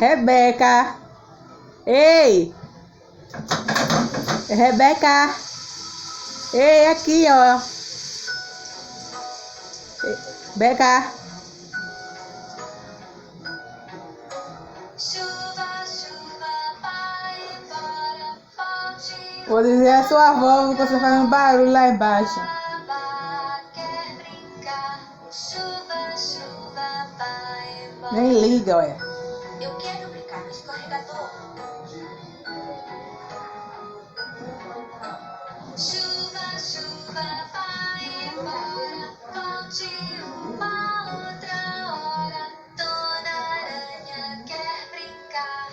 Rebeca! Ei! Rebeca! Ei, aqui, ó! Rebeca! Vou dizer a sua avó que você fazendo barulho lá embaixo. Nem liga, olha. Eu quero brincar no escorregador. Chuva, chuva, vai embora. Volte uma outra hora. Dona Aranha quer brincar.